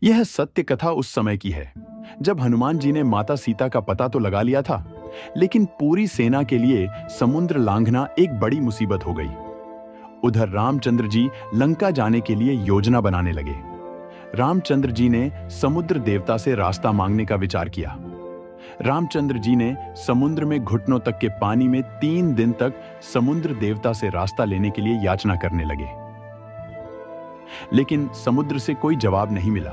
यह सत्य कथा उस समय की है जब हनुमान जी ने माता सीता का पता तो लगा लिया था, लेकिन पूरी सेना के लिए समुद्र लांघना एक बड़ी मुसीबत हो गई। उधर रामचंद्र जी लंका जाने के लिए योजना बनाने लगे। रामचंद्र जी ने समुद्र देवता से रास्ता मांगने का विचार किया। रामचंद्र जी ने समुद्र में घुटनों तक के पानी में 3 दिन तक समुद्र देवता से रास्ता लेने के लिए याचना करने लगे, लेकिन समुद्र से कोई जवाब नहीं मिला।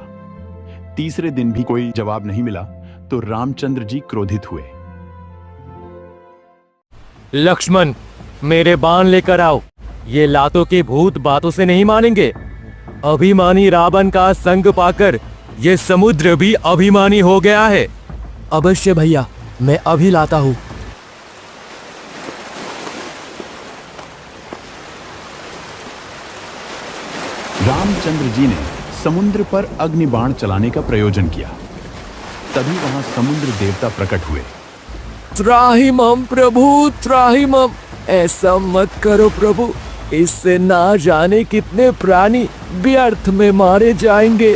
तीसरे दिन भी कोई जवाब नहीं मिला तो रामचंद्र जी क्रोधित हुए। लक्ष्मण, मेरे बाण लेकर आओ। ये लातों के भूत बातों से नहीं मानेंगे। अभिमानी रावण का संग पाकर ये समुद्र भी अभिमानी हो गया है। अवश्य भैया, मैं अभी लाता हूँ। रामचंद्र जी ने समुद्र पर अग्निबाण चलाने का प्रयोजन किया। तभी वहां समुद्र देवता प्रकट हुए। त्राहिमम प्रभु, त्राहिमम। ऐसा मत करो प्रभु, इससे ना जाने कितने प्राणी व्यर्थ में मारे जाएंगे।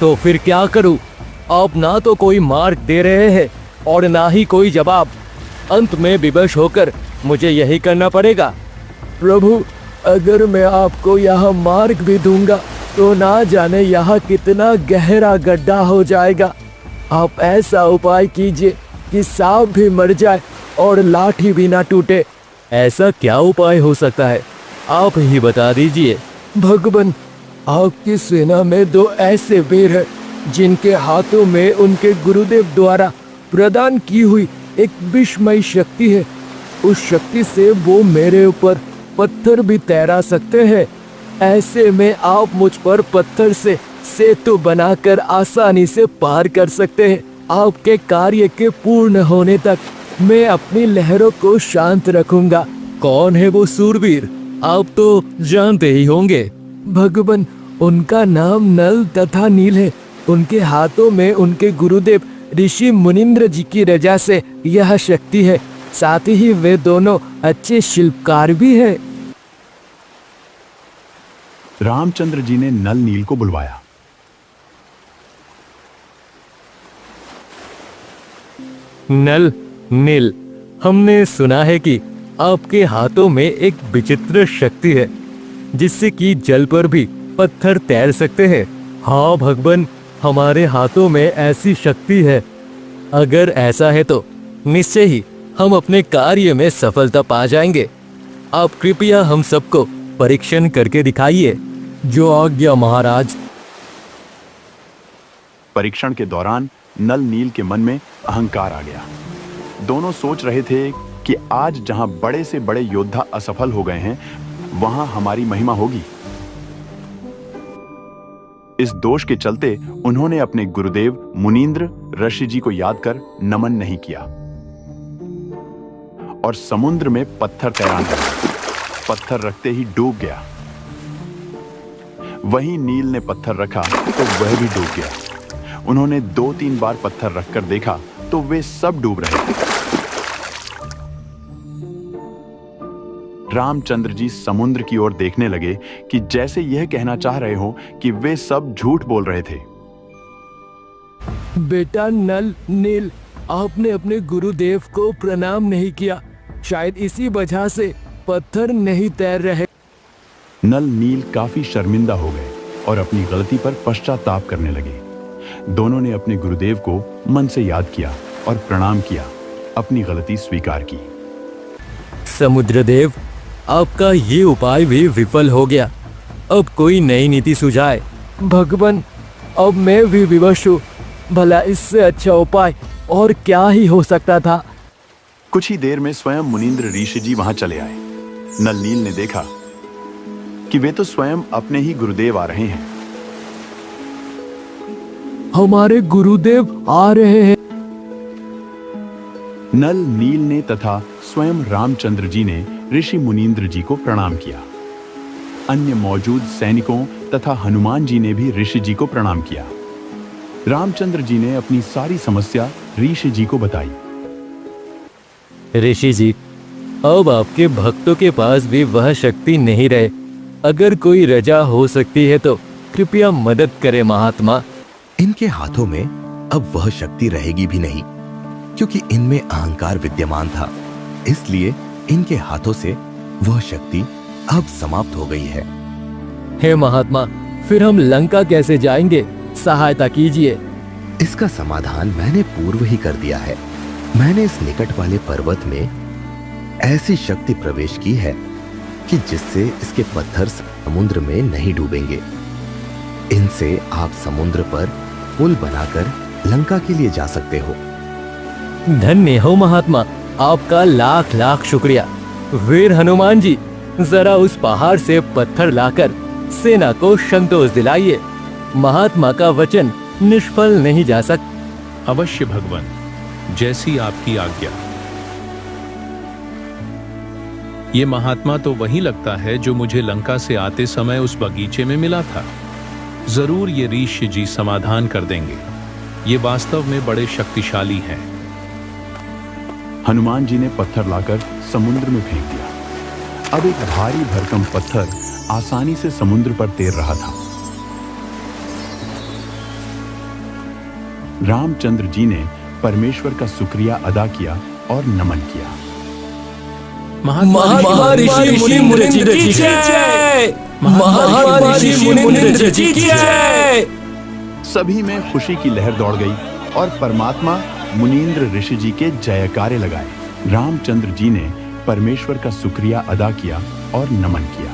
तो फिर क्या करूं? अब ना तो कोई मार्ग दे रहे हैं और ना ही कोई जवाब। अंत में विवश होकर मुझे यही करना पड़ेगा। प्रभु, अगर मैं आपको यहाँ मार्ग भी दूंगा तो ना जाने यहाँ कितना गहरा गड्ढा हो जाएगा। आप ऐसा उपाय कीजिए कि सांप भी मर जाए और लाठी भी ना टूटे। ऐसा क्या उपाय हो सकता है? आप ही बता दीजिए। भगवान, आपकी सेना में 2 ऐसे वीर हैं जिनके हाथों में उनके गुरुदेव द्वारा प्रदान की हुई एक विस्मयी शक्ति है। उस शक्ति से वो मेरे ऊपर पत्थर भी तैरा सकते हैं। ऐसे में आप मुझ पर पत्थर से सेतु बनाकर आसानी से पार कर सकते हैं। आपके कार्य के पूर्ण होने तक मैं अपनी लहरों को शांत रखूंगा। कौन है वो सूरवीर? आप तो जानते ही होंगे। भगवान, उनका नाम नल तथा नील है। उनके हाथों में उनके गुरुदेव ऋषि मुनींद्र जी की रजा से यह शक्ति है। साथ ही वे दोनों अच्छे शिल्पकार भी हैं। रामचंद्र जी ने नल नील को बुलवाया। नल, नील, हमने सुना है कि आपके हाथों में एक विचित्र शक्ति है जिससे कि जल पर भी पत्थर तैर सकते हैं। हाँ भगवान, हमारे हाथों में ऐसी शक्ति है। अगर ऐसा है तो निश्चय ही हम अपने कार्य में सफलता पा जाएंगे। आप कृपया हम सबको परीक्षण करके दिखाइए। जो आज्ञा महाराज। परीक्षण के दौरान नल नील के मन में अहंकार आ गया। दोनों सोच रहे थे कि आज जहां बड़े से बड़े योद्धा असफल हो गए हैं, वहां हमारी महिमा होगी। इस दोष के चलते उन्होंने अपने गुरुदेव मुनींद्र ऋषि जी को याद कर नमन नहीं किया और समुद्र में पत्थर तैरान कर पत्थर रखते ही डूब गया। वहीं नील ने पत्थर रखा तो वह भी डूब गया। उन्होंने 2-3 बार पत्थर रखकर देखा तो वे सब डूब रहे थे। रामचंद्र जी समुद्र की ओर देखने लगे कि जैसे यह कहना चाह रहे हो कि वे सब झूठ बोल रहे थे। बेटा नल नील, आपने अपने गुरुदेव को प्रणाम नहीं किया। शायद इसी वजह से पत्थर नहीं तैर रहे। नल नील काफी शर्मिंदा हो गए और अपनी गलती पर पश्चाताप करने लगे। दोनों ने अपने गुरुदेव को मन से याद किया और प्रणाम किया, अपनी गलती स्वीकार की। समुद्रदेव, आपका ये उपाय भी विफल हो गया। अब कोई नई नीति सुझाए। भगवान, अब मैं भी विवश हूँ। भला इससे अच्छा उपाय और क्या ही हो सकता था। कुछ ही देर में स्वयं मुनींद्र ऋषि जी वहां चले आए। नल नील ने देखा कि वे तो स्वयं अपने ही गुरुदेव आ रहे हैं। हमारे गुरुदेव आ रहे हैं। नल नील ने तथा स्वयं रामचंद्र जी ने ऋषि मुनींद्र जी को प्रणाम किया। अन्य मौजूद सैनिकों तथा हनुमान जी ने भी ऋषि जी को प्रणाम किया। रामचंद्र जी ने अपनी सारी समस्या ऋषि जी को बताई। ऋषि जी, अब आपके भक्तों के पास भी वह शक्ति नहीं रहे। अगर कोई रजा हो सकती है तो कृपया मदद करें महात्मा। इनके हाथों में अब वह शक्ति रहेगी भी नहीं, क्योंकि इनमें अहंकार विद्यमान था। इसलिए इनके हाथों से वह शक्ति अब समाप्त हो गई है। हे महात्मा, फिर हम लंका कैसे जाएंगे? सहायता कीजिए। इसका समाधान मैंने पूर्व ही कर दिया है। मैंने इस निकट वाले पर्वत में ऐसी शक्ति प्रवेश की है कि जिससे इसके पत्थर समुद्र में नहीं डूबेंगे। इनसे आप समुद्र पर पुल बनाकर लंका के लिए जा सकते हो। धन्य हो महात्मा, आपका लाख लाख शुक्रिया। वीर हनुमान जी, जरा उस पहाड़ से पत्थर लाकर सेना को संतोष दिलाइए। महात्मा का वचन निष्फल नहीं जा सकता। अवश्य भगवान, जैसी आपकी आज्ञा। ये महात्मा तो वही लगता है जो मुझे लंका से आते समय उस बगीचे में मिला था। जरूर ये ऋषि जी समाधान कर देंगे। ये वास्तव में बड़े शक्तिशाली हैं। हनुमान जी ने पत्थर लाकर समुद्र में फेंक दिया। अब एक भारी भरकम पत्थर आसानी से समुद्र पर तैर रहा था। रामचंद्र जी ने परमेश्वर का शुक्रिया अदा किया और नमन किया। महर्षि मुनींद्र जी की जय। महर्षि मुनींद्र जी की जय। सभी में खुशी की लहर दौड़ गई और परमात्मा मुनींद्र ऋषि जी के जयकारे लगाए। रामचंद्र जी ने परमेश्वर का शुक्रिया अदा किया और नमन किया।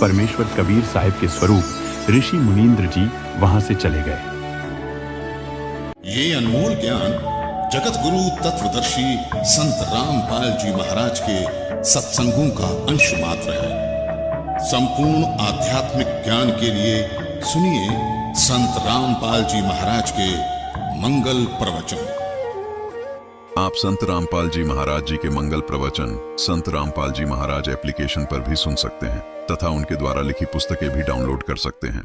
परमेश्वर कबीर साहिब के स्वरूप ऋषि मुनींद्र जी वहां से चले गए। ये अनमोल ज्ञान जगत गुरु तत्वदर्शी संत रामपाल जी महाराज के सत्संगों का अंश मात्र है। संपूर्ण आध्यात्मिक ज्ञान के लिए सुनिए संत रामपाल जी महाराज के मंगल प्रवचन। आप संत रामपाल जी महाराज जी के मंगल प्रवचन संत रामपाल जी महाराज एप्लीकेशन पर भी सुन सकते हैं तथा उनके द्वारा लिखी पुस्तकें भी डाउनलोड कर सकते हैं।